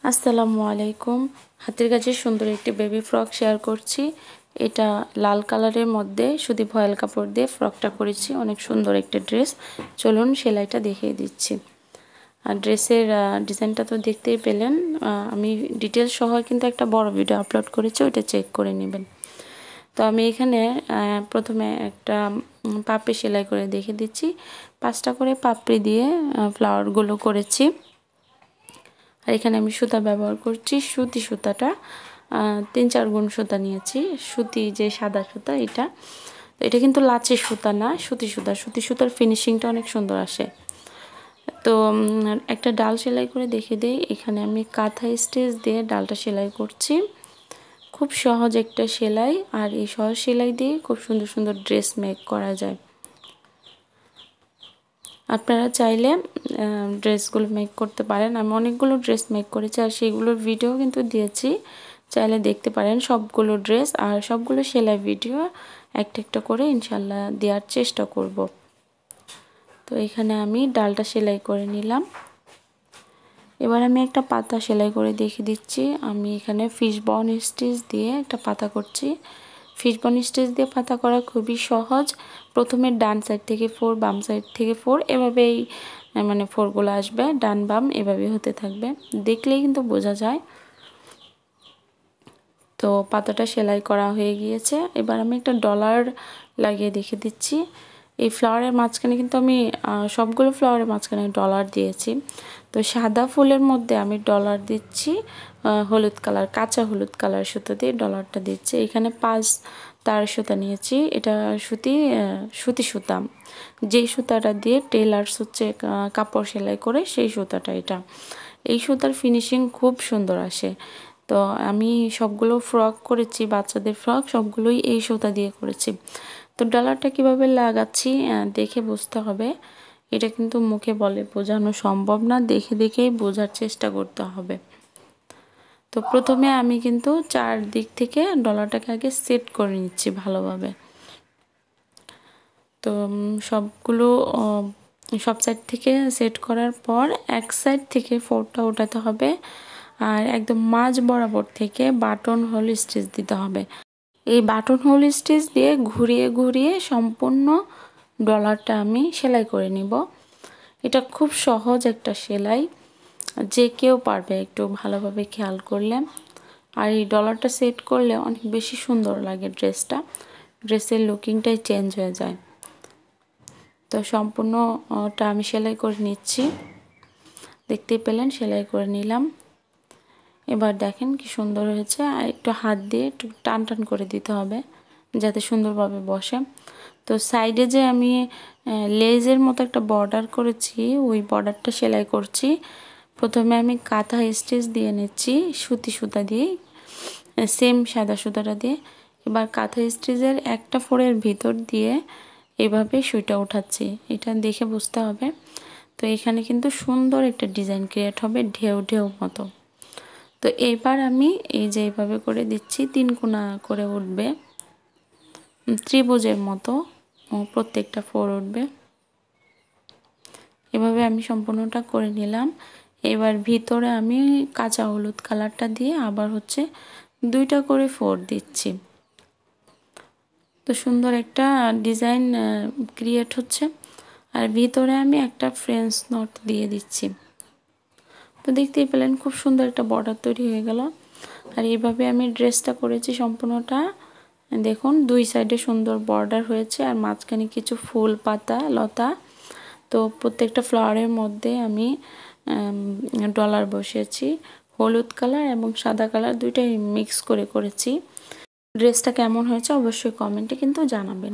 আসসালামু আলাইকুম। হাতের কাছে সুন্দর একটি বেবি ফ্রক শেয়ার করছি। এটা লাল কালারের মধ্যে শুধু ভয়েল কাপড় দিয়ে ফ্রকটা করেছি। অনেক সুন্দর একটা ড্রেস। চলুন সেলাইটা দেখিয়ে দিচ্ছি। আর ড্রেসের ডিজাইনটা তো দেখতেই পেলেন। আমি ডিটেলস সহ কিন্তু একটা বড় ভিডিও আপলোড করেছি, ওইটা চেক করে নেবেন। তো আমি এখানে প্রথমে একটা পাপড়ি সেলাই করে দেখিয়ে দিচ্ছি। 5টা করে পাপড়ি দিয়ে ফ্লাওয়ারগুলো করেছি। আর এখানে আমি সুতা ব্যবহার করছি সুতি সুতাটা 3-4 গুণ সুতা নিয়েছি। সুতি যে সাদা সুতা এটা কিন্তু লাচের সুতা না, সুতি সুতার ফিনিশিংটা অনেক সুন্দর আসে। তো একটা ডাল সেলাই করে দেখিয়ে দিই। এখানে আমি কাঁথা স্টিচ দিয়ে ডালটা সেলাই করছি। খুব সহজ একটা সেলাই, আর এই সহজ সেলাই দিয়ে খুব সুন্দর সুন্দর ড্রেস মেক করা যায়। আপনারা চাইলে ড্রেসগুলো মেক করতে পারেন। আমি অনেকগুলো ড্রেস মেক করেছি আর সেইগুলোর ভিডিও কিন্তু দিয়েছি, চাইলে দেখতে পারেন সবগুলো ড্রেস। আর সবগুলো সেলাই ভিডিও একটা একটা করে ইনশাল্লাহ দেওয়ার চেষ্টা করব। তো এখানে আমি ডালটা সেলাই করে নিলাম। এবার আমি একটা পাতা সেলাই করে দেখিয়ে দিচ্ছি। আমি এখানে ফিশবন স্টিচ দিয়ে একটা পাতা করছি। ফিশবন স্টিচ দিয়ে পাতা করা খুবই সহজ। প্রথমে ডান সাইড থেকে 4, বাম সাইড থেকে 4, এভাবেই মানে 4গুলো আসবে, ডান বাম এভাবে হতে থাকবে, দেখলেই কিন্তু বোঝা যায়। তো পাতাটা সেলাই করা হয়ে গিয়েছে। এবার আমি একটা ডলার লাগিয়ে দেখিয়ে দিচ্ছি। এই ফ্লাওয়ারের মাঝখানে কিন্তু আমি সবগুলো ফ্লাওয়ারের মাঝখানে ডলার দিয়েছি। তো সাদা ফুলের মধ্যে আমি ডলার দিচ্ছি হলুদ কালার, কাঁচা হলুদ কালার সুতো দিয়ে ডলারটা দিচ্ছি। এখানে 5 তার সুতা নিয়েছি। এটা সুতি সুতা, যেই সুতাটা দিয়ে টেলার্স হচ্ছে কাপড় সেলাই করে, সেই সুতাটা এটা। এই সুতার ফিনিশিং খুব সুন্দর আসে। তো আমি সবগুলো ফ্রক করেছি, বাচ্চাদের ফ্রক সবগুলোই এই সুতা দিয়ে করেছি। তো ডলারটা কিভাবে লাগাচ্ছি দেখে বুঝতে হবে। এটা কিন্তু মুখে বলে বোঝানো সম্ভব না, দেখে দেখেই বোঝার চেষ্টা করতে হবে। তো প্রথমে আমি কিন্তু 4 দিক থেকে ডলারটাকে আগে সেট করে নিচ্ছি ভালোভাবে। তো সব সাইড থেকে সেট করার পর এক সাইড থেকে 4টা উঠাতে হবে, আর একদম মাঝ বরাবর থেকে বাটন হোল স্টিচ দিতে হবে। এই বাটন হোল স্টিচ দিয়ে ঘুরিয়ে ঘুরিয়ে সম্পূর্ণ ডলারটা আমি সেলাই করে নিব। এটা খুব সহজ একটা সেলাই, যে কেউ পারবে একটু ভালোভাবে খেয়াল করলে। আর এই ডলারটা সেট করলে অনেক বেশি সুন্দর লাগে ড্রেসের লুকিংটাই চেঞ্জ হয়ে যায়। তো সম্পূর্ণটা আমি সেলাই করে নিচ্ছি, দেখতেই পেলেন সেলাই করে নিলাম। এবার দেখেন কি সুন্দর হয়েছে। আর একটু হাত দিয়ে একটু টান টান করে দিতে হবে যাতে সুন্দরভাবে বসে। তো সাইডে যে আমি লেজের মতো একটা বর্ডার করেছি, ওই বর্ডারটা সেলাই করছি। প্রথমে আমি কাঁথা স্টিচ দিয়ে নিচ্ছি সুতি সুতা দিয়ে, সেম সাদা সুতাটা দিয়ে। এবার কাঁথা স্টিচের একটা 4-এর ভিতর দিয়ে এভাবে সুইটা উঠাচ্ছি, এটা দেখে বুঝতে হবে। তো এখানে কিন্তু সুন্দর একটা ডিজাইন ক্রিয়েট হবে ঢেউ ঢেউ মতো। তো এবার আমি এই যে এইভাবে করে দিচ্ছি, 3 কোণা করে উঠবে, ত্রিভুজের মতো প্রত্যেকটা 4 উঠবে। এভাবে আমি সম্পূর্ণটা করে নিলাম। এবার ভিতরে আমি কাঁচা হলুদ কালারটা দিয়ে আবার হচ্ছে 2টা করে 4 দিচ্ছি। তো সুন্দর একটা ডিজাইন ক্রিয়েট হচ্ছে। আর ভিতরে আমি একটা ফ্রেঞ্চ নট দিয়ে দিচ্ছি। তো দেখতেই পেলেন খুব সুন্দর একটা বর্ডার তৈরি হয়ে গেল। আর এইভাবে আমি ড্রেসটা করেছি সম্পূর্ণটা। দেখুন 2 সাইডে সুন্দর বর্ডার হয়েছে আর মাঝখানে কিছু ফুল পাতা লতা। তো প্রত্যেকটা ফ্লাওয়ারের মধ্যে আমি ডলার বসিয়েছি। হলুদ কালার এবং সাদা কালার দুইটাই মিক্স করে করেছি। ড্রেসটা কেমন হয়েছে অবশ্যই কমেন্টে কিন্তু জানাবেন।